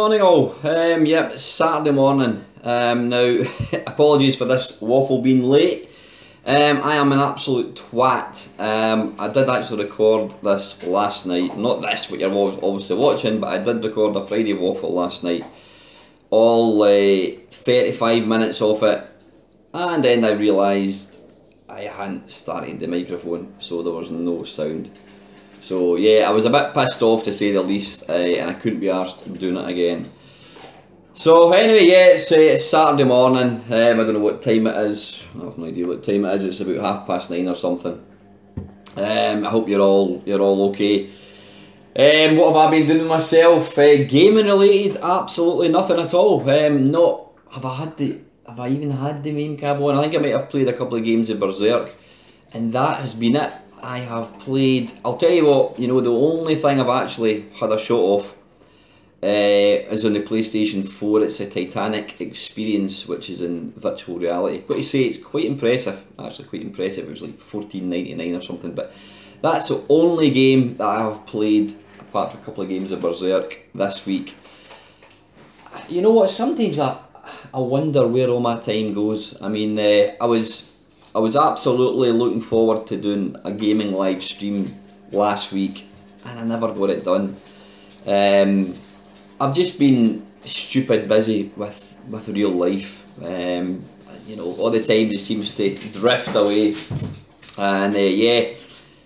morning all. Yep, it's Saturday morning. Now, apologies for this waffle being late. I am an absolute twat. I did actually record this last night. Not this, what you're obviously watching, but I did record a Friday Waffle last night. All 35 minutes of it. And then I realised I hadn't started the microphone, so there was no sound. So yeah, I was a bit pissed off to say the least, and I couldn't be arsed doing it again. So anyway, yeah, it's Saturday morning. I don't know what time it is. I have no idea what time it is. It's about 9:30 or something. I hope you're all okay. What have I been doing myself? Gaming related, absolutely nothing at all. Have I even had the main cab on? I think I might have played a couple of games of Berserk, and that has been it. I have played, I'll tell you what, the only thing I've actually had a shot of is on the PlayStation 4. It's a Titanic Experience, which is in virtual reality. Got to say, it's quite impressive, actually quite impressive. It was like $14.99 or something, but that's the only game that I have played, apart from a couple of games of Berserk this week. You know what, sometimes I wonder where all my time goes. I mean, I was absolutely looking forward to doing a gaming live stream last week, and I never got it done. I've just been stupid busy with real life. All the time it seems to drift away, and yeah,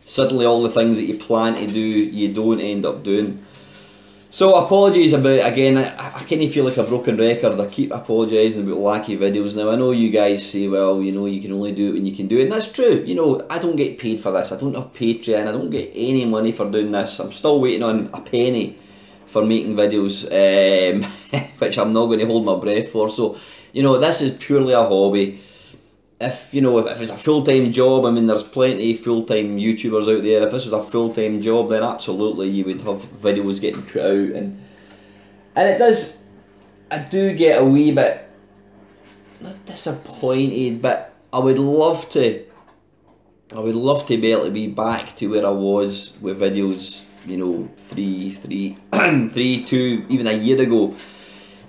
suddenly all the things that you plan to do, you don't end up doing. So apologies about, again, I kind of feel like a broken record. I keep apologising about lacky videos. Now I know you guys say, well, you can only do it when you can do it, and that's true. I don't get paid for this. I don't have Patreon. I don't get any money for doing this. I'm still waiting on a penny for making videos, which I'm not going to hold my breath for. So, this is purely a hobby. If it's a full-time job, I mean, there's plenty of full-time YouTubers out there. If this was a full-time job, then absolutely you would have videos getting put out, and it does, I do get a wee bit, not disappointed, but I would love to be able to be back to where I was with videos, 2, even a year ago.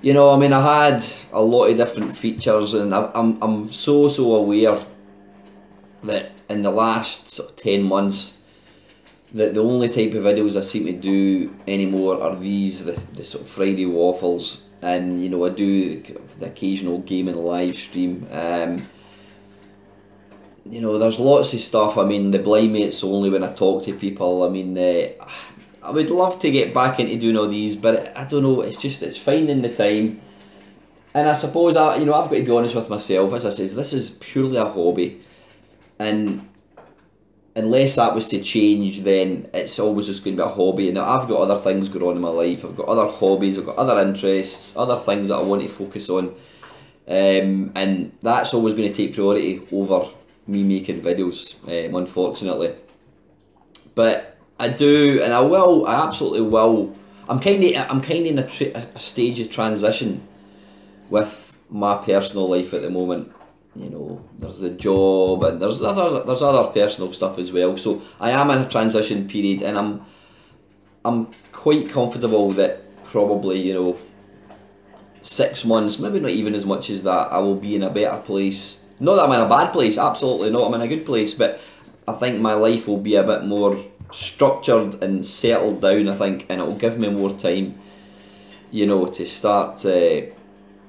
I mean, I had a lot of different features, and I'm so aware that in the last sort of 10 months that the only type of videos I seem to do anymore are these, the sort of Friday Waffles, and I do the occasional gaming live stream. There's lots of stuff. I mean, the blind mate's only when I talk to people. I mean, I would love to get back into doing all these, but I don't know, it's finding the time. And I suppose I've got to be honest with myself. As I said, this is purely a hobby, and unless that was to change, then it's always just going to be a hobby. Now I've got other things going on in my life. I've got other hobbies, I've got other interests, other things that I want to focus on, and that's always going to take priority over me making videos, unfortunately. But I do, and I absolutely will. I'm kind of in a stage of transition with my personal life at the moment. There's the job, and there's other personal stuff as well. So I am in a transition period, and I'm quite comfortable that probably 6 months, maybe not even as much as that, I will be in a better place. Not that I'm in a bad place, absolutely not. I'm in a good place, but I think my life will be a bit more structured and settled down, I think, and it'll give me more time, to start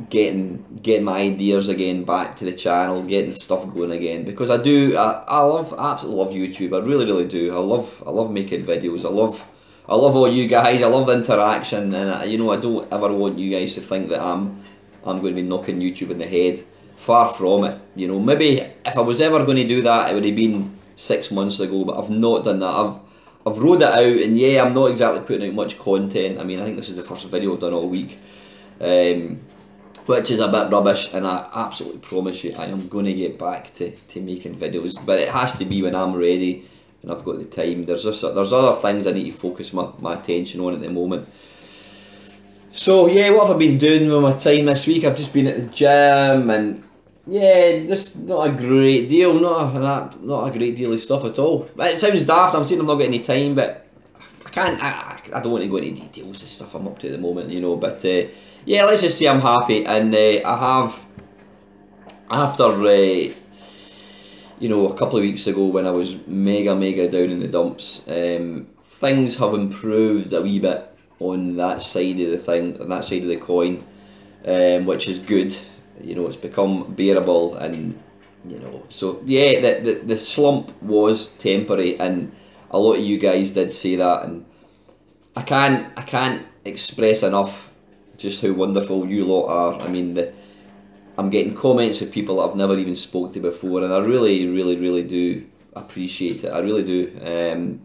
getting my ideas again back to the channel, getting stuff going again, because I absolutely love YouTube. I really do. I love making videos. I love all you guys. I love the interaction, and I don't ever want you guys to think that I'm going to be knocking YouTube in the head. Far from it. Maybe if I was ever going to do that, it would have been 6 months ago, but I've not done that. I've rode it out, and yeah, I'm not exactly putting out much content. I mean, I think this is the first video I've done all week, which is a bit rubbish, and I absolutely promise you I am going to get back to making videos, but it has to be when I'm ready and I've got the time. There's other things I need to focus my attention on at the moment. So yeah, what have I been doing with my time this week? I've just been at the gym, and yeah, just not a great deal, not a great deal of stuff at all. It sounds daft, I'm saying I'm not getting any time, but I I don't want to go into details of stuff I'm up to at the moment, you know, but yeah, let's just say I'm happy, and I have, after you know, a couple of weeks ago when I was mega down in the dumps, things have improved a wee bit on that side of the thing, on that side of the coin, which is good. You know, it's become bearable, and you know, so yeah, the slump was temporary, and a lot of you guys did say that, and I can't express enough just how wonderful you lot are. I mean, I'm getting comments of people that I've never even spoke to before, and I really do appreciate it. I really do.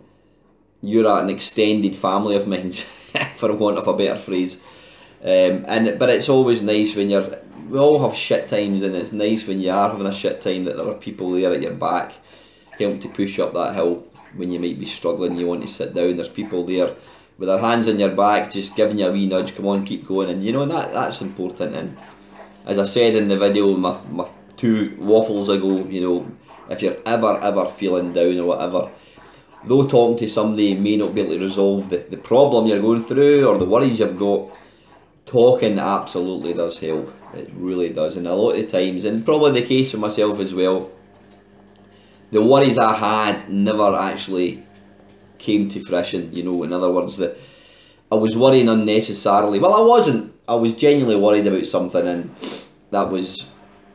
You're an extended family of mine, for want of a better phrase. But it's always nice when we all have shit times, and it's nice when you are having a shit time that there are people there at your back, helping to push up that hill when you might be struggling, you want to sit down. There's people there with their hands on your back, just giving you a wee nudge, come on, keep going, and you know, that's important. And as I said in the video, my 2 waffles ago, you know, if you're ever feeling down or whatever, though talking to somebody may not be able to resolve the problem you're going through or the worries you've got, talking absolutely does help. It really does, and a lot of times, and probably the case for myself as well, the worries I had never actually came to fruition. You know, in other words, that I was worrying unnecessarily. Well, I wasn't. I was genuinely worried about something, and that was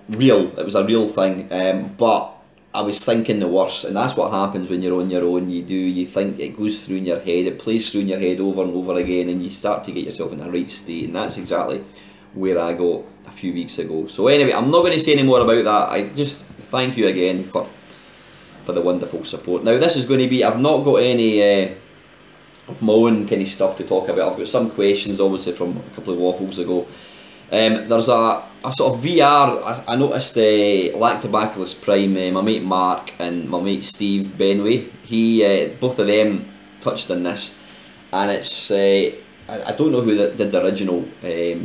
real. It was a real thing. But I was thinking the worst, and that's what happens when you're on your own. You think, it goes through in your head, it plays through in your head over and over again, and you start to get yourself in the right state, and that's exactly where I got a few weeks ago. So anyway, I'm not going to say any more about that. I just thank you again for the wonderful support. Now this is going to be, I've not got any of my own kind of stuff to talk about. I've got some questions obviously from a couple of waffles ago. There's a sort of VR, I noticed Lactobacillus Prime, my mate Mark and my mate Steve Benway, both of them touched on this, and it's, I don't know who did the original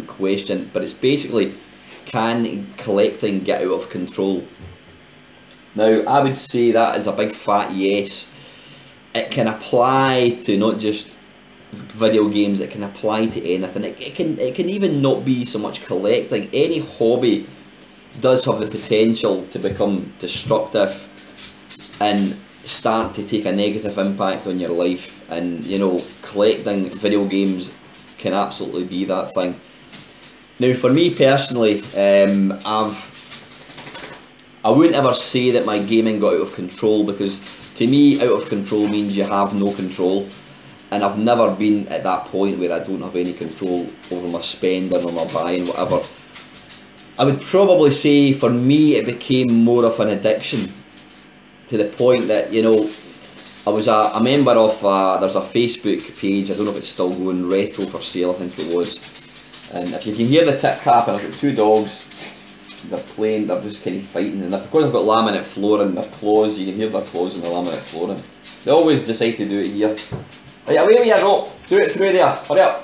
question, but it's basically, can collecting get out of control? Now, I would say that is a big fat yes. It can apply to not just video games, it can apply to anything. It can even not be so much collecting. Any hobby does have the potential to become destructive and start to take a negative impact on your life, and you know, collecting video games can absolutely be that thing. Now for me personally, I wouldn't ever say that my gaming got out of control, because to me out of control means you have no control, and I've never been at that point where I don't have any control over my spending or my buying, whatever. I would probably say for me it became more of an addiction, to the point that, you know, I was a member of, there's a Facebook page, I don't know if it's still going, Retro for Sale I think it was, and if you can hear the tip tap, and I've got 2 dogs, they're playing, they're just kind of fighting, and because I've got laminate flooring, their claws, you can hear their claws in the laminate flooring. They always decide to do it here. Right, away with your rope, do it through there, hurry up.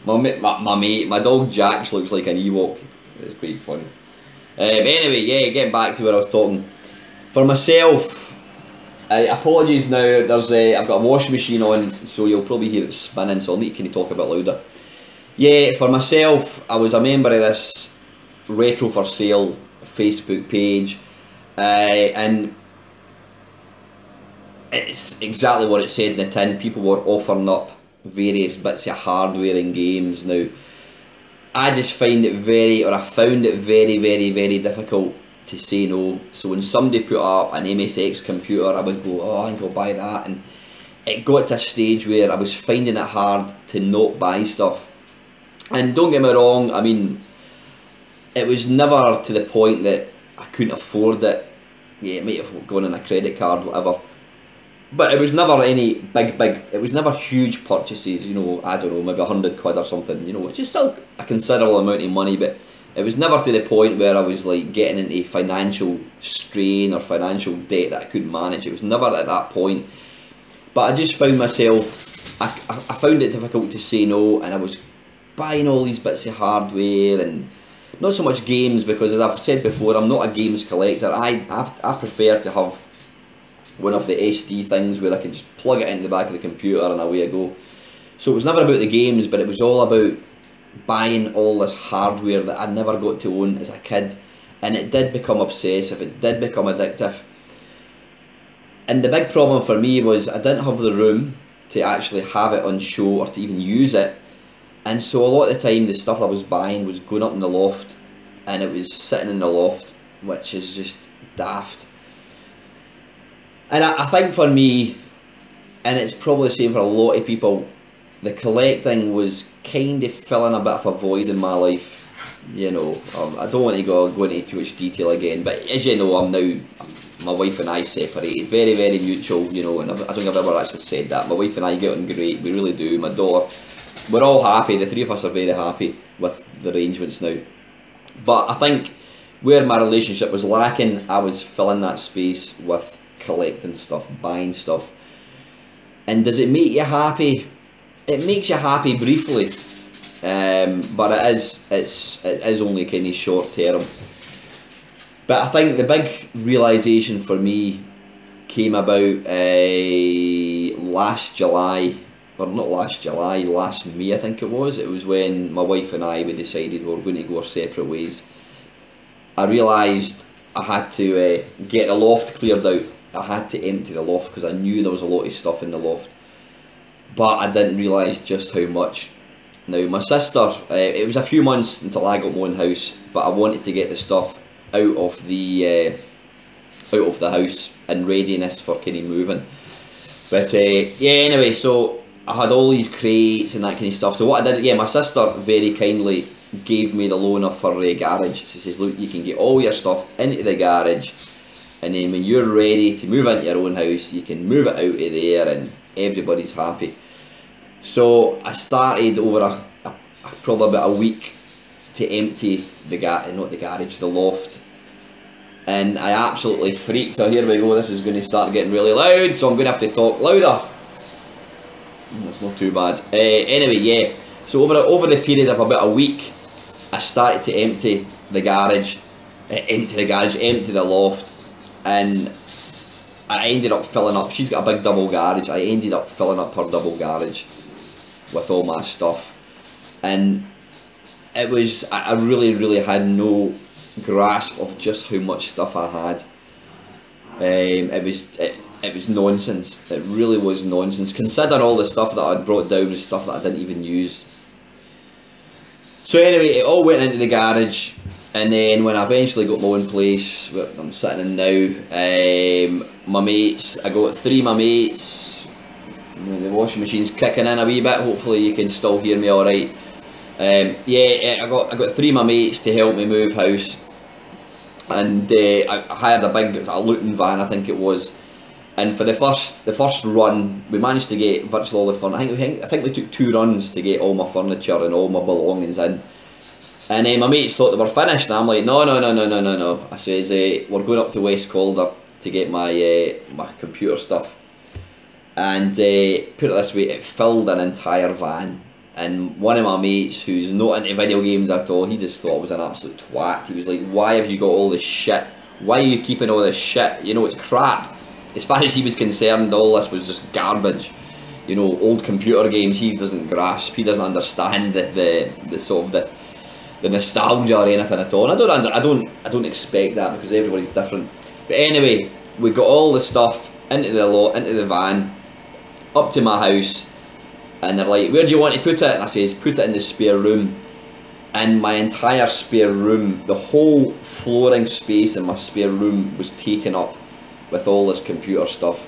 My dog Jax looks like an Ewok, it's quite funny. Anyway, yeah, getting back to where I was talking. For myself, apologies now, I've got a washing machine on, so you'll probably hear it spinning, so I'll need to kind of talk a bit louder. Yeah, for myself, I was a member of this Retro for Sale Facebook page, and it's exactly what it said in the tin. People were offering up various bits of hardware and games. Now, I just found it very very difficult to say no. So when somebody put up an MSX computer, I would go, oh, I think I'll buy that, and it got to a stage where I was finding it hard to not buy stuff. And don't get me wrong, I mean, it was never to the point that I couldn't afford it. Yeah, it might have gone on a credit card, whatever. But it was never any big, it was never huge purchases, you know, I don't know, maybe 100 quid or something, you know, which is still a considerable amount of money, but it was never to the point where I was like getting into financial strain or financial debt that I couldn't manage. It was never at that point. But I just found myself, I found it difficult to say no, and I was buying all these bits of hardware, and not so much games, because as I've said before, I'm not a games collector. I prefer to have one of the SD things where I can just plug it into the back of the computer and away I go. So it was never about the games, but it was all about buying all this hardware that I never got to own as a kid, and it did become obsessive, it did become addictive. And the big problem for me was I didn't have the room to actually have it on show or to even use it, and so a lot of the time the stuff I was buying was going up in the loft, and it was sitting in the loft, which is just daft. And I think for me, and it's probably the same for a lot of people, the collecting was kind of filling a bit of a void in my life. You know, I don't want to go into too much detail again, but as you know, my wife and I separated, very, very mutual, you know, and I don't think I've ever actually said that. My wife and I get on great, we really do. My daughter, we're all happy, the three of us are very happy with the arrangements now. But I think where my relationship was lacking, I was filling that space with collecting stuff, buying stuff. And does it make you happy? It makes you happy briefly, but it is only kind of short term. But I think the big realisation for me came about last July, or not last July, last May I think it was. It was when my wife and I, we decided we were going to go our separate ways. I realised I had to get the loft cleared out. I had to empty the loft because I knew there was a lot of stuff in the loft, but I didn't realise just how much. Now my sister, it was a few months until I got my own house, but I wanted to get the stuff out of the house in readiness for kind of moving. But yeah, anyway, so I had all these crates and that kind of stuff. So what I did, yeah, my sister very kindly gave me the loan of her garage. She says, look, you can get all your stuff into the garage, and then when you're ready to move into your own house, you can move it out of there and everybody's happy. So I started over probably about a week to empty the loft. And I absolutely freaked. So here we go, this is going to start getting really loud, so I'm going to have to talk louder. That's not too bad. Anyway, yeah, so over the period of about a week, I started to empty the garage, empty the loft, and I ended up filling up. She's got a big double garage. I ended up filling up her double garage with all my stuff, and it was, I really had no grasp of just how much stuff I had. It was nonsense. It really was nonsense. Consider all the stuff that I'd brought down was stuff that I didn't even use. So anyway, it all went into the garage, and then when I eventually got my own place, where I'm sitting in now, my mates, I got three of my mates. The washing machine's kicking in a wee bit. Hopefully you can still hear me all right. Yeah, I got three of my mates to help me move house, and I hired a big, it was a Luton van I think it was, and for the first run we managed to get virtually all the furniture. I think we took 2 runs to get all my furniture and all my belongings in, and then my mates thought they were finished, and I'm like, no. I says, we're going up to West Calder to get my my computer stuff, and put it this way, it filled an entire van. And one of my mates, who's not into video games at all, he just thought I was an absolute twat. He was like, why have you got all this shit? Why are you keeping all this shit? You know, it's crap. As far as he was concerned, all this was just garbage. You know, old computer games, he doesn't grasp, he doesn't understand the sort of the nostalgia or anything at all. And I don't expect that, because everybody's different. But anyway, we got all the stuff into the van, up to my house. And they're like, where do you want to put it? And I says, put it in the spare room. And my entire spare room, the whole flooring space in my spare room was taken up with all this computer stuff.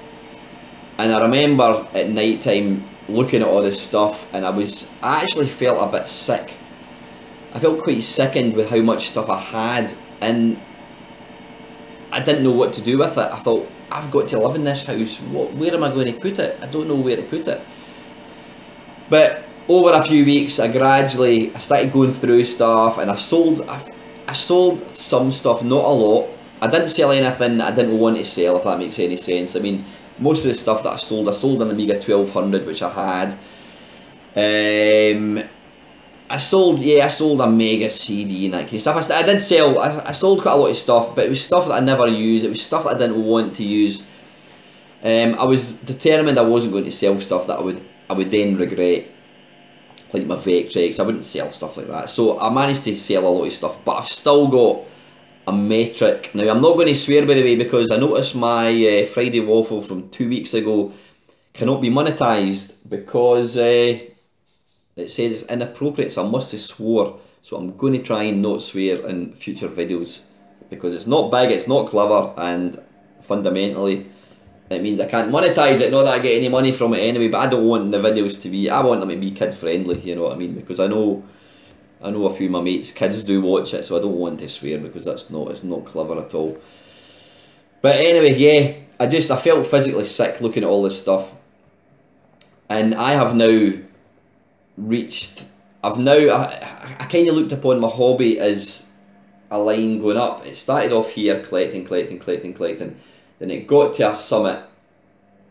And I remember at night time looking at all this stuff, and I actually felt a bit sick. I felt quite sickened with how much stuff I had, and I didn't know what to do with it. I thought, I've got to live in this house. Where am I going to put it? I don't know where to put it. But over a few weeks, I started going through stuff, and I sold some stuff, not a lot. I didn't sell anything that I didn't want to sell, if that makes any sense. I mean, most of the stuff that I sold an Amiga 1200, which I had. I sold a Mega CD and that kind of stuff. I sold quite a lot of stuff, but it was stuff that I never used. It was stuff that I didn't want to use. I was determined I wasn't going to sell stuff that I would then regret, like my Vectrex. I wouldn't sell stuff like that. So I managed to sell a lot of stuff, but I've still got a metric. Now I'm not going to swear, by the way, because I noticed my Friday Waffle from 2 weeks ago cannot be monetized because it says it's inappropriate, so I must have swore. So I'm going to try and not swear in future videos because it's not big, it's not clever, and fundamentally it means I can't monetize it. Not that I get any money from it anyway, but I don't want the videos to be, I want them to be kid friendly, you know what I mean? Because I know a few of my mates' kids do watch it, so I don't want to swear because it's not clever at all. But anyway, yeah, I felt physically sick looking at all this stuff. And I have now reached, I kind of looked upon my hobby as a line going up. It started off here, collecting. Then it got to a summit,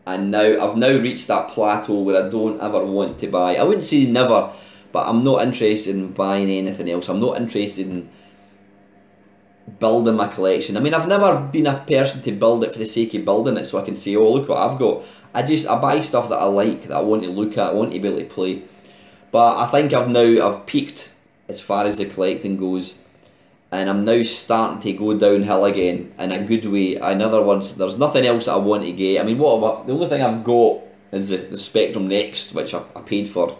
and now I've reached that plateau where I don't ever want to buy. I wouldn't say never, but I'm not interested in buying anything else. I'm not interested in building my collection. I mean, I've never been a person to build it for the sake of building it so I can say, oh, look what I've got. I buy stuff that I like, that I want to look at, I want to be able to play. But I think I've peaked as far as the collecting goes, and I'm now starting to go downhill again in a good way. In other words, there's nothing else that I want to get. I mean, the only thing I've got is the Spectrum Next, which I paid for,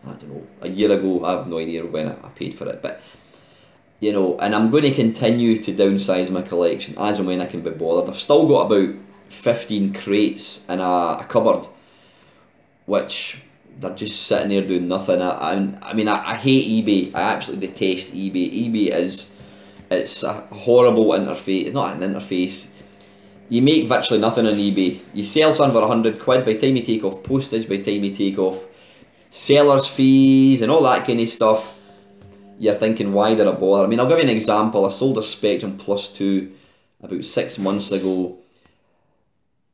I don't know, a year ago. I have no idea when I paid for it, but you know, and I'm going to continue to downsize my collection as and when I can be bothered. I've still got about 15 crates in a cupboard, which they're just sitting there doing nothing. I mean, I hate eBay. I absolutely detest eBay. eBay it's a horrible interface. It's not an interface. You make virtually nothing on eBay. You sell something for £100. By the time you take off postage, by the time you take off seller's fees and all that kind of stuff, you're thinking, why did I bother? I mean, I'll give you an example. I sold a Spectrum Plus 2 about 6 months ago,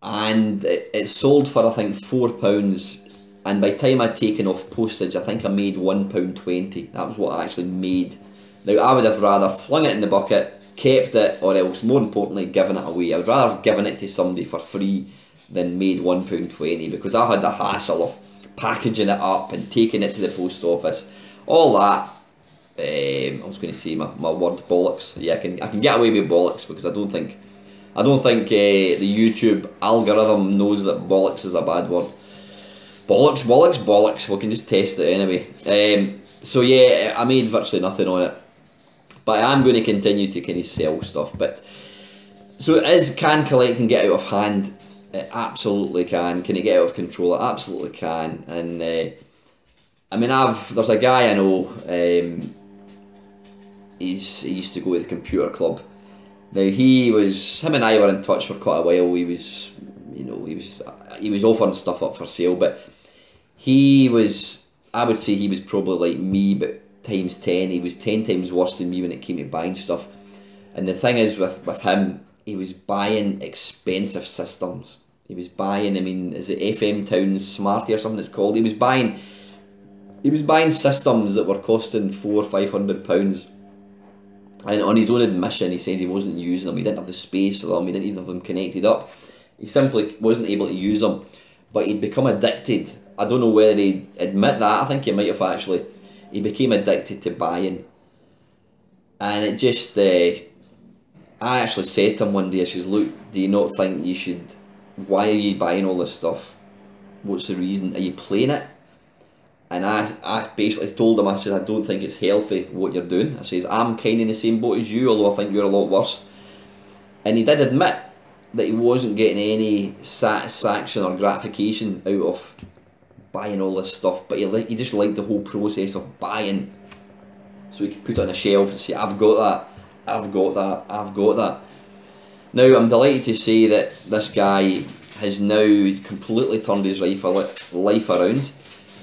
and it sold for, I think, £4, and by the time I'd taken off postage, I think I made £1.20. That was what I actually made. Now, I would have rather flung it in the bucket, kept it, or else, more importantly, given it away. I would rather have given it to somebody for free than made £1.20, because I had the hassle of packaging it up and taking it to the post office. All that. I was going to say my word bollocks. Yeah, I can get away with bollocks because I don't think the YouTube algorithm knows that bollocks is a bad word. Bollocks. We can just test it anyway. So yeah, I made virtually nothing on it, but I am going to continue to kind of sell stuff. But so can collecting get out of hand? It absolutely can. Can it get out of control? It absolutely can. And I mean, there's a guy I know. He used to go to the computer club. Now him and I were in touch for quite a while. He was offering stuff up for sale, but I would say he was probably like me, but times 10. He was 10 times worse than me when it came to buying stuff. And the thing is with him, he was buying expensive systems. He was buying, I mean, is it FM Town Smarty or something it's called? He was buying systems that were costing £400 or £500. And on his own admission, he says he wasn't using them. He didn't have the space for them. He didn't even have them connected up. He simply wasn't able to use them. But he'd become addicted. I don't know whether he'd admit that. I think he might have actually. He became addicted to buying. And it just... I actually said to him one day, I says, look, do you not think you should... Why are you buying all this stuff? What's the reason? Are you playing it? And I basically told him, I said, I don't think it's healthy what you're doing. I says, I'm kind of in the same boat as you, although I think you're a lot worse. And he did admit that he wasn't getting any satisfaction or gratification out of buying all this stuff, but he just liked the whole process of buying. So he could put it on a shelf and say, I've got that. Now, I'm delighted to say that this guy has now completely turned his life around.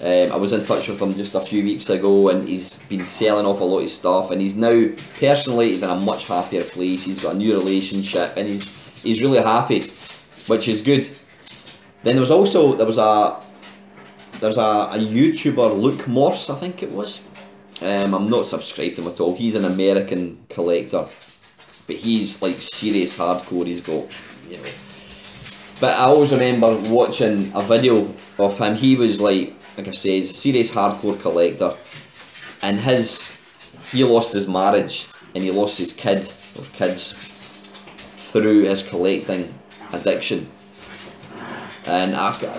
I was in touch with him just a few weeks ago, and he's been selling off a lot of stuff, and he's now, personally, he's in a much happier place. He's got a new relationship, and he's really happy, which is good. Then there was a YouTuber, Luke Morse, I think it was. I'm not subscribed to him at all. He's an American collector, but he's like serious hardcore. He's got, But I always remember watching a video of him. He was like I say, he's a serious hardcore collector, and he lost his marriage and he lost his kid or kids through his collecting addiction. And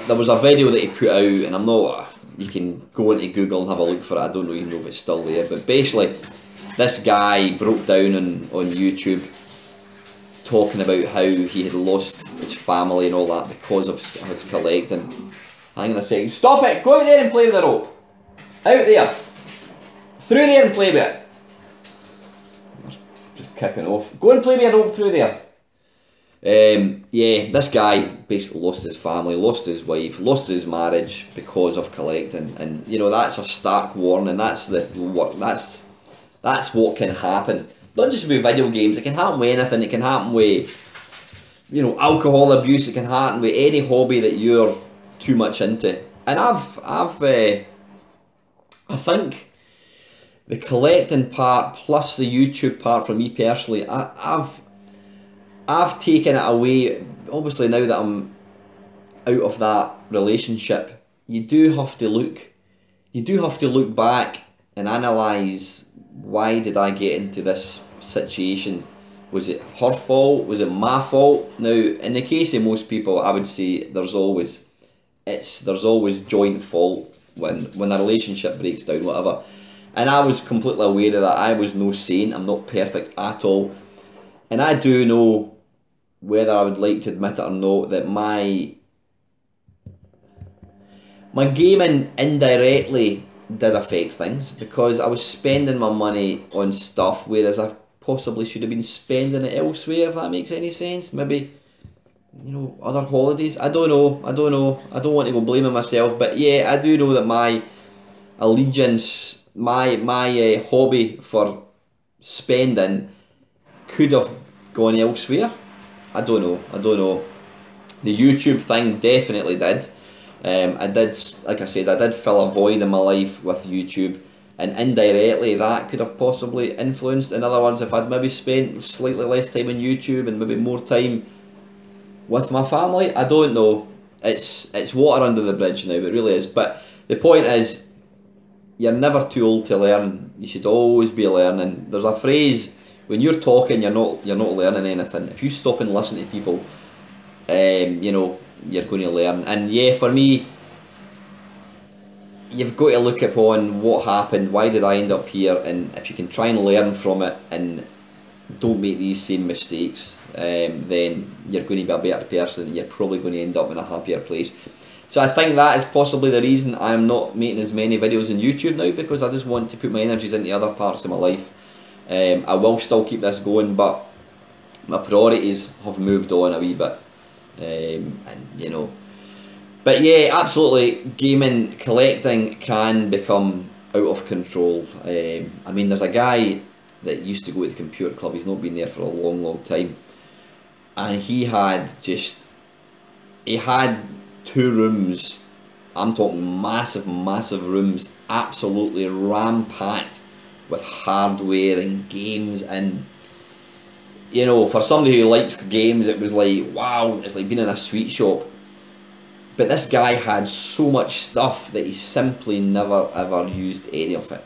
there was a video that he put out, and I'm not, you can go into Google and have a look for it, I don't even know if it's still there, but basically this guy broke down on YouTube talking about how he had lost his family and all that because of his collecting. Hang on a second, stop it, go out there and play with the rope. Out there. Through there and play with it. Just kicking off. Go and play with a rope through there. Yeah, this guy basically lost his family, lost his wife, lost his marriage because of collecting, and you know that's a stark warning. That's what can happen. Not just with video games. It can happen with anything. It can happen with, you know, alcohol abuse. It can happen with any hobby that you're too much into. And I think the collecting part plus the YouTube part for me personally, I've taken it away. Obviously now that I'm out of that relationship, you do have to look back and analyse, why did I get into this situation? Was it her fault? Was it my fault? Now, in the case of most people, I would say there's always joint fault when a relationship breaks down, whatever. And I was completely aware of that. I was no saint. I'm not perfect at all. And I do know, whether I would like to admit it or not, that my gaming indirectly did affect things, because I was spending my money on stuff whereas I possibly should have been spending it elsewhere, if that makes any sense. Maybe, you know, other holidays. I don't know. I don't want to go blaming myself, but yeah, I do know that my allegiance, my hobby for spending could have gone elsewhere. I don't know. The YouTube thing definitely did. I did, like I said, I did fill a void in my life with YouTube, and indirectly that could have possibly influenced. In other words, if I'd maybe spent slightly less time on YouTube and maybe more time with my family, I don't know. It's water under the bridge now, it really is. But the point is, you're never too old to learn. You should always be learning. There's a phrase, when you're talking, you're not learning anything. If you stop and listen to people, you know, you're going to learn. And yeah, for me, you've got to look upon what happened, why did I end up here, and if you can try and learn from it and don't make these same mistakes, then you're going to be a better person. You're probably going to end up in a happier place. So I think that is possibly the reason I'm not making as many videos on YouTube now, because I just want to put my energies into other parts of my life. I will still keep this going, but my priorities have moved on a wee bit. And you know, but yeah, absolutely, gaming, collecting can become out of control. I mean, there's a guy that used to go to the computer club. He's not been there for a long time, and he had 2 rooms. I'm talking massive rooms, absolutely ram-packed with hardware and games. And you know, for somebody who likes games, it was like, wow, it's like being in a sweet shop. But this guy had so much stuff that he simply never ever used any of it,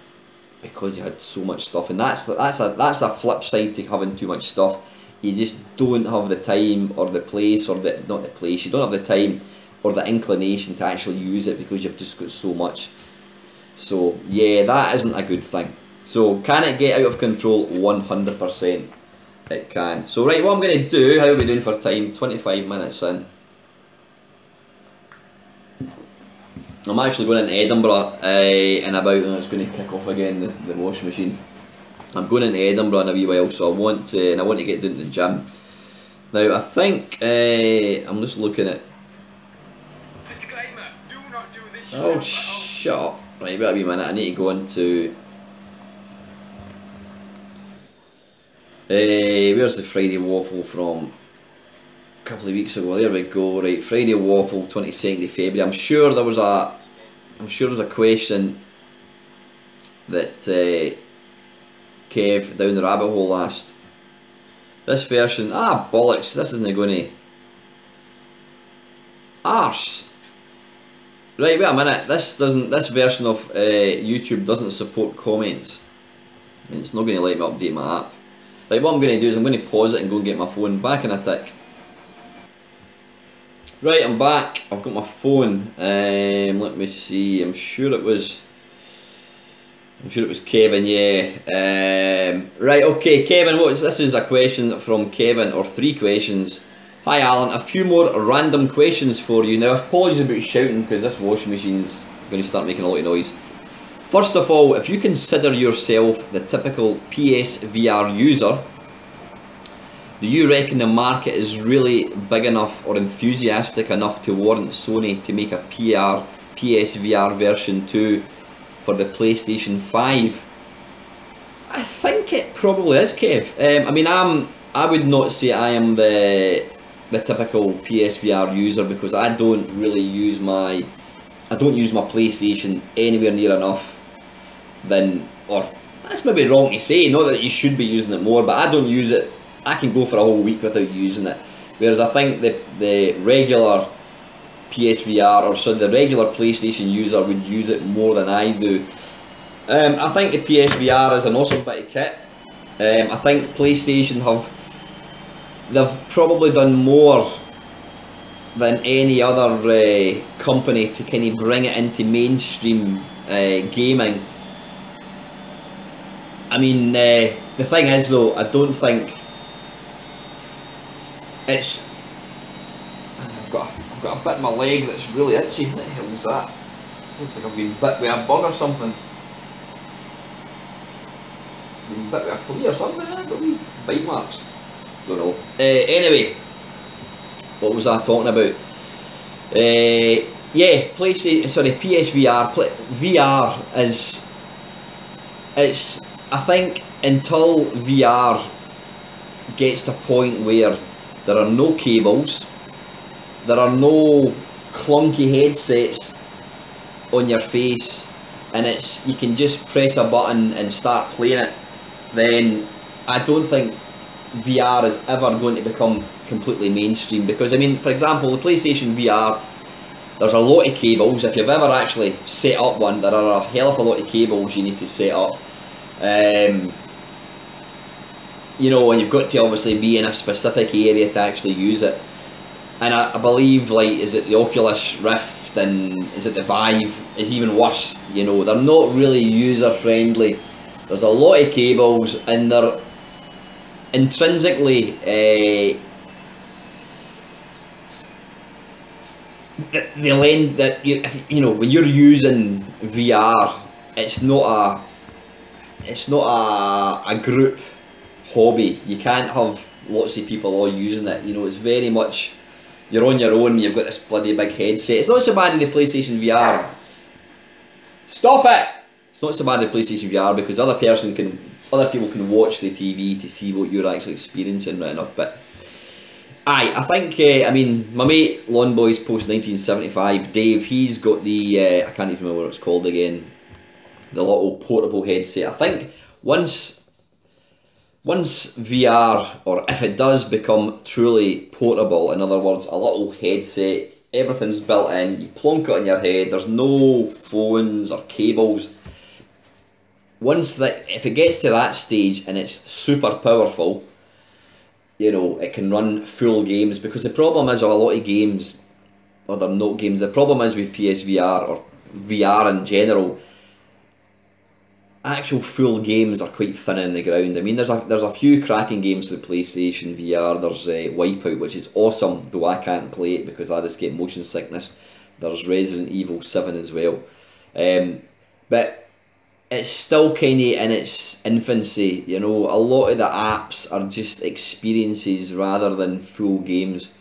because he had so much stuff. And that's a flip side to having too much stuff. You just don't have the time or the place, or not the place, you don't have the time or the inclination to actually use it, because you've just got so much. So yeah, that isn't a good thing. So can it get out of control? 100% it can. So right, what I'm going to do, how are we doing for time? 25 minutes in. I'm actually going into Edinburgh in about, and it's going to kick off again, the washing machine. I'm going into Edinburgh in a wee while, so I want to get down to the gym. Now I think, I'm just looking at... Disclaimer, do not do this. Oh, shut up. Right, wait a wee minute, I need to go into... where's the Friday Waffle from a couple of weeks ago? There we go. Right, Friday Waffle, 22nd of February. I'm sure there was a question that Kev down the rabbit hole asked. This version, bollocks, this isn't going to... Arse. Right, wait a minute. This version of YouTube doesn't support comments. And it's not going to let me update my app. Right, what I'm going to do is I'm going to pause it and go and get my phone. Back in a tick. Right, I'm back. I've got my phone. Let me see. I'm sure it was Kevin. Yeah. Right. Okay, Kevin. This is a question from Kevin, or 3 questions. Hi Alan, a few more random questions for you. Now, apologies about shouting because this washing machine's going to start making a lot of noise. First of all, if you consider yourself the typical PSVR user, do you reckon the market is really big enough or enthusiastic enough to warrant Sony to make a PSVR version 2 for the PlayStation 5? I think it probably is, Kev. I mean, I would not say I am the typical PSVR user because I don't use my PlayStation anywhere near enough or that's maybe wrong to say, not that you should be using it more, but I don't use it. I can go for a whole week without using it, whereas I think the regular PSVR, or so the regular PlayStation user, would use it more than I do. I think the PSVR is an awesome bit of kit. I think PlayStation they've probably done more than any other company to kind of bring it into mainstream gaming. I mean, the thing is though, I don't think it's... I've got a bit in my leg that's really itchy. What the hell is that? Looks like I've been bit with a bug or something. Been bit with a flea or something. I've got wee bite marks. Don't know. Anyway, what was I talking about? Yeah, PSVR. VR is... I think until VR gets to a point where there are no cables, there are no clunky headsets on your face, and you can just press a button and start playing it, then I don't think VR is ever going to become completely mainstream. Because I mean, for example, the PlayStation VR, there's a lot of cables. If you've ever actually set up one, there are a hell of a lot of cables you need to set up. You know, and you've got to obviously be in a specific area to actually use it. And I believe, like, is it the Oculus Rift and is it the Vive is even worse. You know, they're not really user friendly. There's a lot of cables, and they're intrinsically they lend that you know, when you're using VR, it's not a group hobby. You can't have lots of people all using it. You know, it's very much you're on your own. You've got this bloody big headset. It's not so bad in the PlayStation VR. Stop it! It's not so bad in the PlayStation VR because other people can watch the TV to see what you're actually experiencing, right enough. But I think I mean, my mate Lawn Boys Post 1975, Dave, he's got the I can't even remember what it's called again, the little portable headset. I think once VR, or if it does become truly portable, in other words, a little headset, everything's built in, you plonk it on your head, there's no phones or cables. If it gets to that stage and it's super powerful, you know, it can run full games. Because the problem is with a lot of games, or they're not games, the problem is with PSVR or VR in general, actual full games are quite thin in the ground. I mean, there's a few cracking games to the PlayStation VR. There's Wipeout, which is awesome, though I can't play it because I just get motion sickness. There's Resident Evil 7 as well. But it's still kind of in its infancy, you know. A lot of the apps are just experiences rather than full games.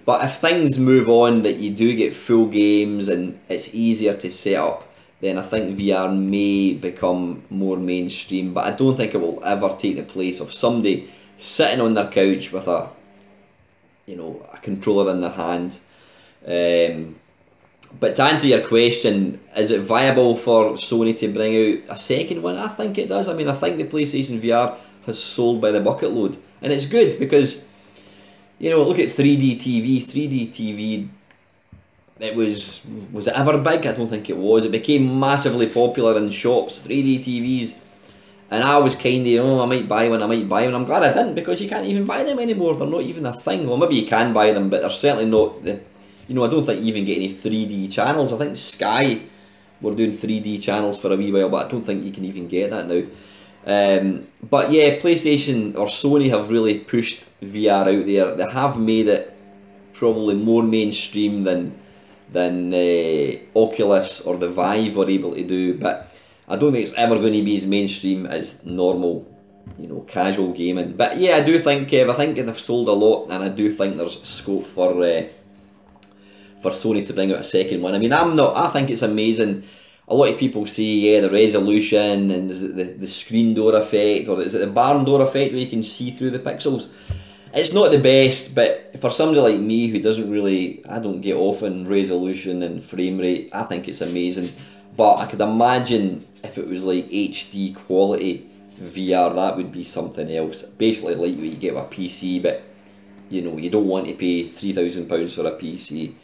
But if things move on that you do get full games and it's easier to set up, then I think VR may become more mainstream. But I don't think it will ever take the place of somebody sitting on their couch with a controller in their hand. But to answer your question, is it viable for Sony to bring out a second one? I think it does. I mean, I think the PlayStation VR has sold by the bucket load. And it's good because, you know, look at 3D TV. 3D TV was it ever big? I don't think it was. It became massively popular in shops, 3D TVs, and I was kind of, oh, I might buy one. I'm glad I didn't, because you can't even buy them anymore. They're not even a thing. Well, maybe you can buy them, but they're certainly not the. You know, I don't think you even get any 3D channels. I think Sky were doing 3D channels for a wee while, but I don't think you can even get that now. But yeah, PlayStation or Sony have really pushed VR out there. They have made it probably more mainstream than Oculus or the Vive were able to do, but I don't think it's ever going to be as mainstream as normal, you know, casual gaming. But yeah, I do think, Kev, I think they've sold a lot, and I do think there's scope for Sony to bring out a second one. I mean, I think it's amazing. A lot of people say, yeah, the resolution, and is it the screen door effect, or is it the barn door effect where you can see through the pixels? It's not the best, but for somebody like me who doesn't really, I don't get off in resolution and frame rate, I think it's amazing. But I could imagine if it was like HD quality VR, that would be something else. Basically like what you get with a PC, but you know, you don't want to pay £3,000 for a PC.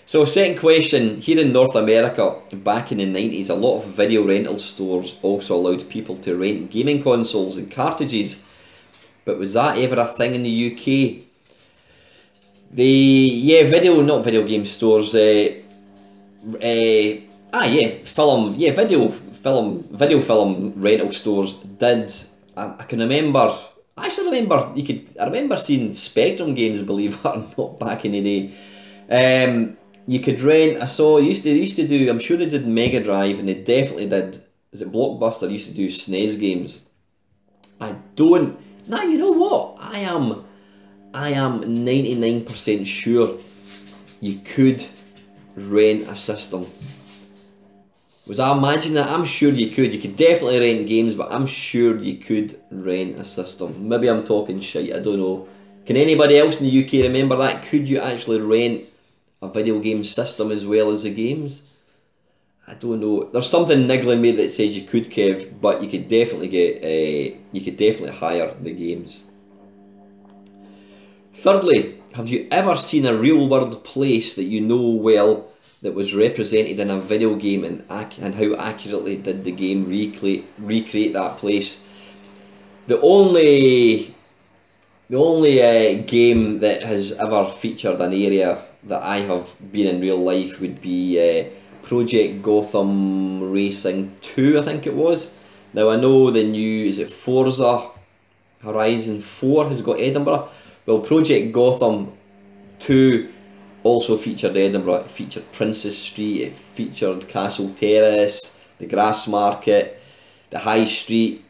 So second question, here in North America, back in the 90s, a lot of video rental stores also allowed people to rent gaming consoles and cartridges. But was that ever a thing in the UK? Not video game stores, video film rental stores did. I remember seeing Spectrum games, believe it or not, back in the day. You could rent. They used to do. I'm sure they did Mega Drive, and they definitely did. Is it Blockbuster? Used to do SNES games. I don't. Now you know what? I am 99% sure you could rent a system. Was I imagining that? I'm sure you could. You could definitely rent games, but I'm sure you could rent a system. Maybe I'm talking shite. I don't know. Can anybody else in the UK remember that? Could you actually rent a video game system as well as the games? I don't know. There's something niggling me that says you could, Kev, but you could definitely hire the games. Thirdly, have you ever seen a real world place that you know well that was represented in a video game, and how accurately did the game recreate that place? The only game that has ever featured an area that I have been in real life would be Project Gotham Racing 2, I think it was. Now I know the new, is it Forza Horizon 4 has got Edinburgh? Well, Project Gotham 2 also featured Edinburgh. It featured Princess Street, it featured Castle Terrace, the Grassmarket, the High Street,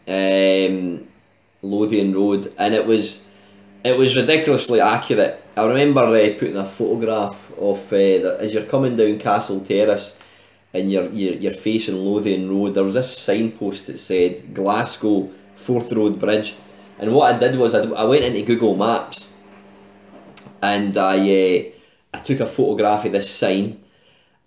Lothian Road, and it was ridiculously accurate. I remember putting a photograph of as you're coming down Castle Terrace and you're facing Lothian Road. There was this signpost that said Glasgow Forth Road Bridge, and what I did was I went into Google Maps and I took a photograph of this sign,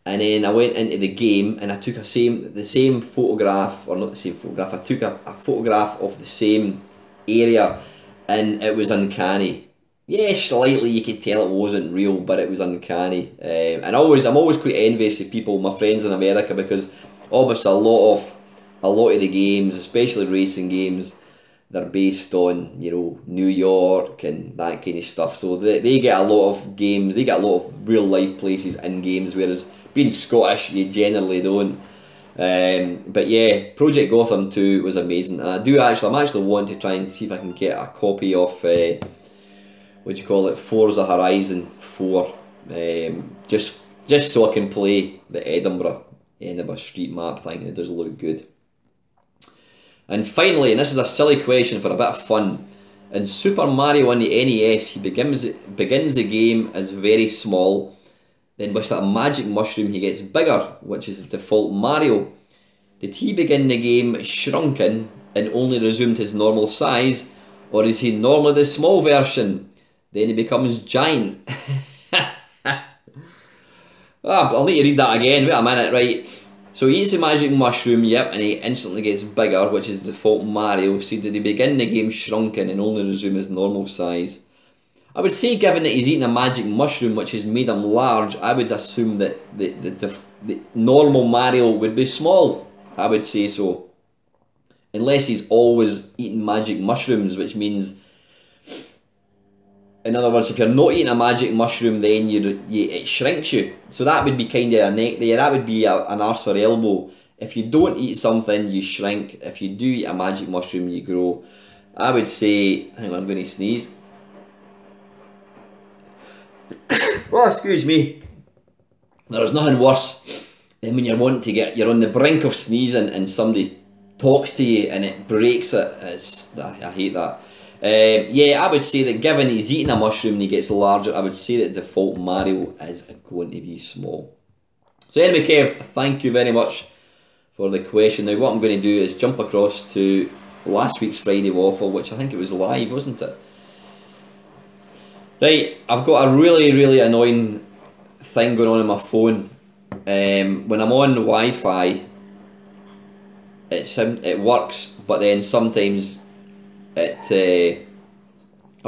and then I went into the game and I took the same photograph, or not the same photograph. I took a photograph of the same area, and it was uncanny. Yeah, slightly you could tell it wasn't real, but it was uncanny. And I'm always quite envious of people, my friends in America, because obviously a lot of the games, especially racing games, they're based on, you know, New York and that kind of stuff. So they get a lot of games, they get a lot of real life places in games, whereas being Scottish, you generally don't. But yeah, Project Gotham 2 was amazing, and I'm actually wanting to try and see if I can get a copy of Forza Horizon 4, just so I can play the Edinburgh street map thing. It does look good. And finally, and this is a silly question for a bit of fun, in Super Mario on the NES, he begins the game as very small, then with that magic mushroom he gets bigger, which is the default Mario. Did he begin the game shrunken and only resumed his normal size, or is he normally the small version, then he becomes giant? I'll need to read that again, wait a minute, right. So he eats the magic mushroom, yep, and he instantly gets bigger, which is the default Mario. So did he begin the game shrunken and only resume his normal size? I would say, given that he's eating a magic mushroom which has made him large, I would assume that the normal Mario would be small. I would say so. Unless he's always eating magic mushrooms, which means, in other words, if you're not eating a magic mushroom, then it shrinks you. So that would be kind of a neck there. That would be an arse for elbow. If you don't eat something, you shrink. If you do eat a magic mushroom, you grow. I would say, hang on, I'm going to sneeze. Oh, excuse me. There's nothing worse than when you're on the brink of sneezing and somebody talks to you and it breaks it. I hate that. Yeah, I would say that given he's eating a mushroom and he gets larger, I would say that default Mario is going to be small. So anyway, Kev, thank you very much for the question. Now what I'm going to do is jump across to last week's Friday Waffle, which I think it was live, wasn't it? Right, I've got a really annoying thing going on my phone. When I'm on Wi-Fi, it works, but then sometimes I've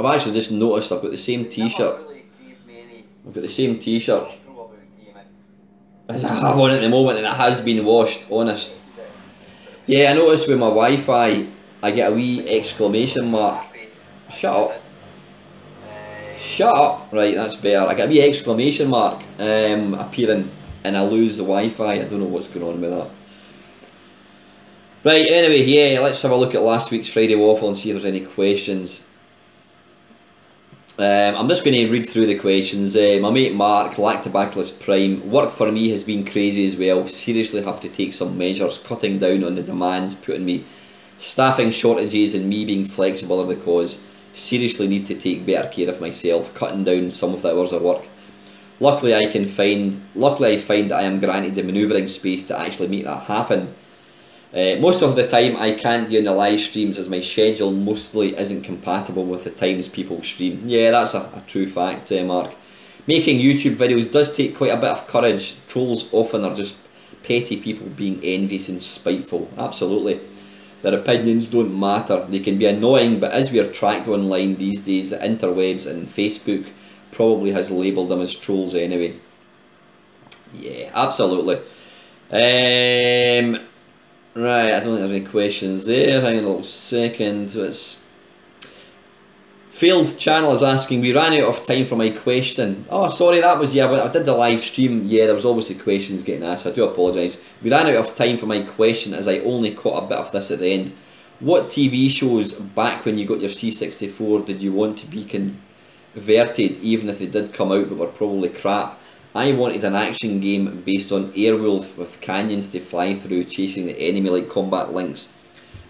actually just noticed I've got the same t-shirt. I've got the same t-shirt as I have on at the moment, and it has been washed, honest. Yeah, I noticed with my Wi-Fi I get a wee exclamation mark. Shut up. Shut up. Right, that's better. I get a wee exclamation mark appearing and I lose the Wi-Fi. I don't know what's going on with that. Right, anyway, yeah, let's have a look at last week's Friday Waffle and see if there's any questions. I'm just going to read through the questions. My mate Mark, Lactobacillus Prime, work for me has been crazy as well. Seriously have to take some measures, cutting down on the demands put on me. Staffing shortages and me being flexible are the cause. Seriously need to take better care of myself, cutting down some of the hours of work. Luckily I find that I am granted the manoeuvring space to actually make that happen. Most of the time I can't be on the live streams as my schedule mostly isn't compatible with the times people stream. Yeah, that's a true fact, Mark. Making YouTube videos does take quite a bit of courage. Trolls often are just petty people being envious and spiteful. Absolutely. Their opinions don't matter. They can be annoying, but as we are tracked online these days, the interwebs and Facebook probably has labelled them as trolls anyway. Yeah, absolutely. Right, I don't think there's any questions there. Hang on a little second. It's Failed Channel is asking, we ran out of time for my question. Oh, sorry, that was, yeah, but I did the live stream. Yeah, there was obviously questions getting asked. I do apologise. We ran out of time for my question as I only caught a bit of this at the end. What TV shows back when you got your C64 did you want to be converted, even if they did come out but were probably crap? I wanted an action game based on Airwolf with canyons to fly through, chasing the enemy like Combat Links.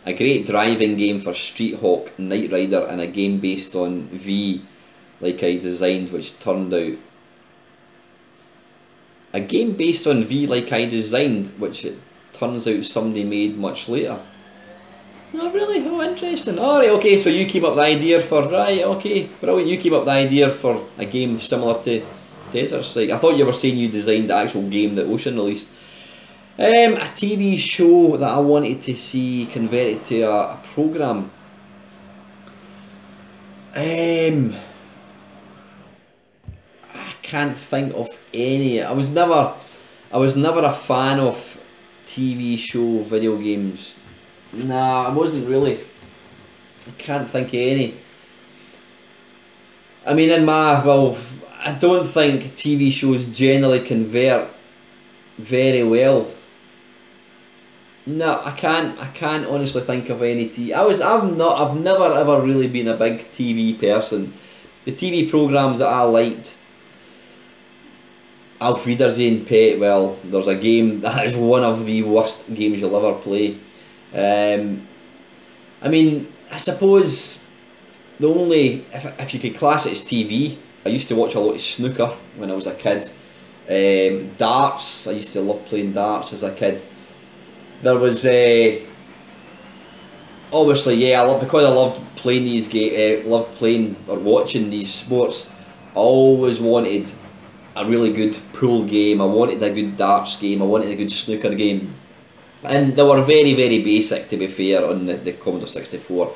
A great driving game for Street Hawk, Knight Rider, and a game based on V, like I designed, which turned out... A game based on V like I designed, which it turns out somebody made much later. Oh really? Oh, interesting. Alright, okay, so you came up with the idea for... Right, okay, brilliant. You came up with the idea for a game similar to Desert Strike. I thought you were saying you designed the actual game that Ocean released. A TV show that I wanted to see converted to a programme. I can't think of any. I was never a fan of TV show video games. Nah, I wasn't really. I can't think of any. I mean, I don't think TV shows generally convert very well. No, I can't honestly think of any TV. I've never ever really been a big TV person. The TV programmes that I liked, Auf Wiedersehen Pet, well, there's a game that is one of the worst games you'll ever play. I mean, I suppose the only, if you could class it as TV, I used to watch a lot of snooker when I was a kid. Darts, I used to love playing darts as a kid. There was obviously, yeah, because I loved playing these loved playing or watching these sports. I always wanted a really good pool game. I wanted a good darts game. I wanted a good snooker game, and they were very basic, to be fair, on the Commodore 64.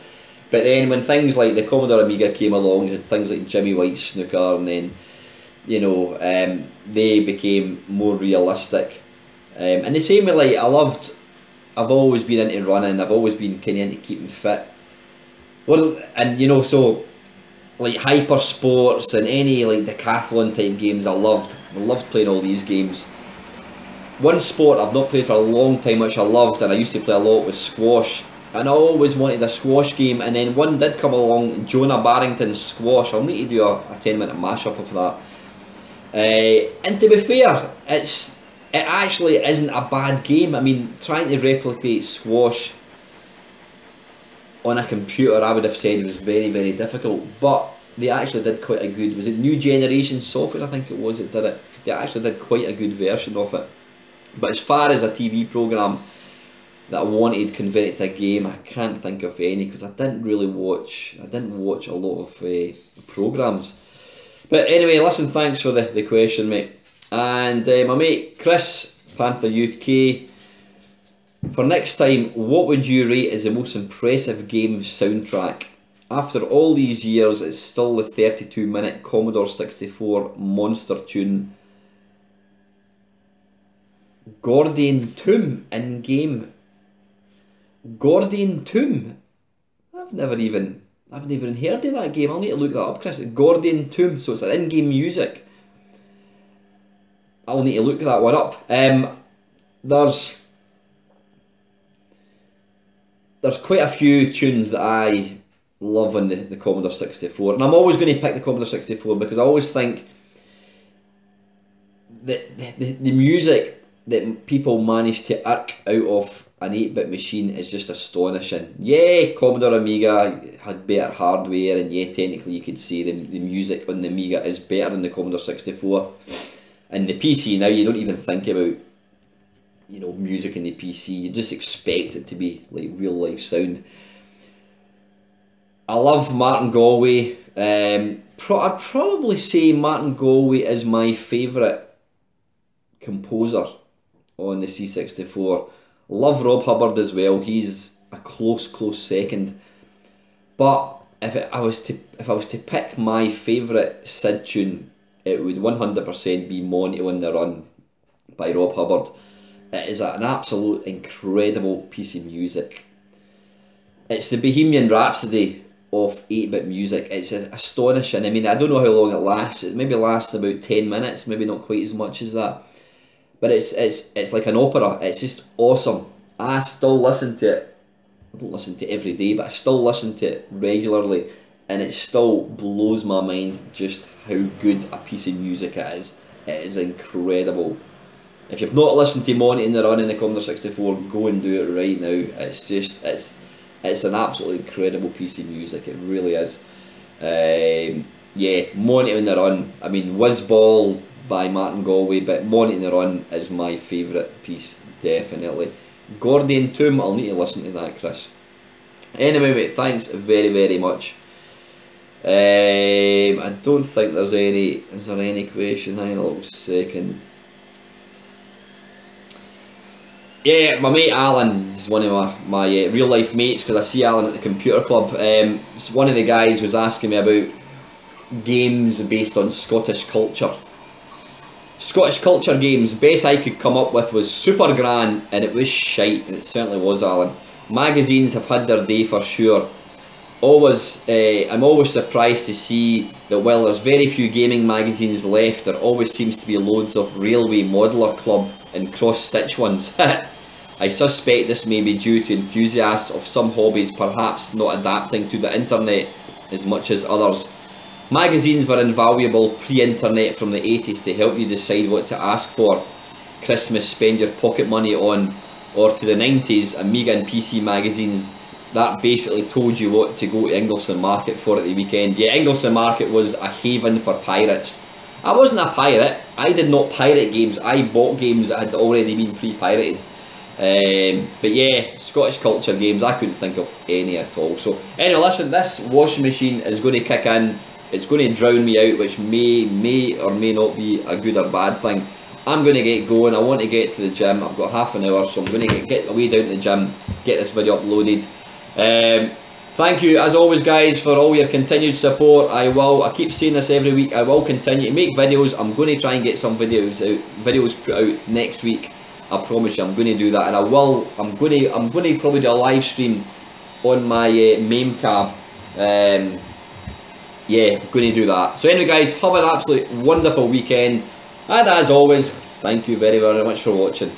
But then when things like the Commodore Amiga came along, and things like Jimmy White's snooker, and then, you know, they became more realistic. And the same with, like, I've always been into running, I've always been kind of into keeping fit. Well, and you know, so like hyper sports and any like decathlon type games, I loved playing all these games. One sport I've not played for a long time, which I loved, and I used to play a lot, was squash. And I always wanted a squash game, and then one did come along, Jonah Barrington's Squash. I'll need to do a 10-minute mashup of that. And to be fair, it actually isn't a bad game. I mean, trying to replicate squash on a computer, I would have said, was very, very difficult. But they actually did quite a good, was it New Generation Software, I think it was, that did it. They actually did quite a good version of it. But as far as a TV programme that I wanted converted to a game, I can't think of any, because I didn't watch a lot of programmes. But anyway, listen, thanks for the question, mate. And my mate Chris, Panther UK, for next time, what would you rate as the most impressive game soundtrack? After all these years, it's still the 32-minute Commodore 64 monster tune Gordian Tomb in game. Gordian Tomb? I've never even heard of that game. I'll need to look that up, Chris. Gordian Tomb, so it's an in-game music. I'll need to look that one up. There's quite a few tunes that I love on the Commodore 64, and I'm always going to pick the Commodore 64 because I always think that the music that people manage to irk out of an 8-bit machine is just astonishing. Yeah, Commodore Amiga had better hardware, and yeah, technically you could say the music on the Amiga is better than the Commodore 64. And the PC now, you don't even think about, you know, music in the PC. You just expect it to be like real life sound. I love Martin Galway. I'd probably say Martin Galway is my favourite composer on the C64. Love Rob Hubbard as well. He's a close second. But if I was to pick my favourite SID tune, it would 100% be Monty on the Run by Rob Hubbard. It is an absolute incredible piece of music. It's the Bohemian Rhapsody of 8-bit music. It's astonishing. I mean, I don't know how long it lasts. It maybe lasts about 10 minutes, maybe not quite as much as that. But it's like an opera. It's just awesome. I still listen to it. I don't listen to it every day, but I still listen to it regularly, and it still blows my mind just how good a piece of music it is. It is incredible. If you've not listened to Monty in the Run in the Commodore 64, go and do it right now. It's just, it's an absolutely incredible piece of music. It really is. Yeah, Monty in the Run. I mean, Whizball by Martin Galway, but Monty in the Run is my favourite piece, definitely. Gordian Tomb, I'll need to listen to that, Chris. Anyway, mate, thanks very, very much. I don't think there's any. Is there any question? Hang on a little second. Yeah, my mate Alan is one of my real life mates, because I see Alan at the computer club. So one of the guys was asking me about games based on Scottish culture. Scottish culture games, best I could come up with was Super Gran, and it was shite, and it certainly was, Alan. Magazines have had their day for sure. I'm always surprised to see that while there's very few gaming magazines left, there always seems to be loads of Railway Modeller Club and cross-stitch ones. I suspect this may be due to enthusiasts of some hobbies perhaps not adapting to the internet as much as others. Magazines were invaluable pre-internet from the 80s to help you decide what to ask for Christmas, spend your pocket money on, or to the 90s, Amiga and PC magazines that basically told you what to go to Ingleston Market for at the weekend. Yeah, Ingleston Market was a haven for pirates. I wasn't a pirate. I did not pirate games. I bought games that had already been pre-pirated. But yeah, Scottish culture games, I couldn't think of any at all. So anyway, listen, this washing machine is going to kick in. It's going to drown me out, which may or may not be a good or bad thing. I'm going to get going. I want to get to the gym. I've got half an hour, so I'm going to get away down to the gym, get this video uploaded. Thank you as always, guys, for all your continued support. I keep saying this every week, I will continue to make videos. I'm going to try and get some videos put out next week. I promise you I'm going to do that, and I'm going to probably do a live stream on my main cab. Yeah, I'm going to do that. So anyway, guys, have an absolute wonderful weekend, and as always, thank you very, very much for watching.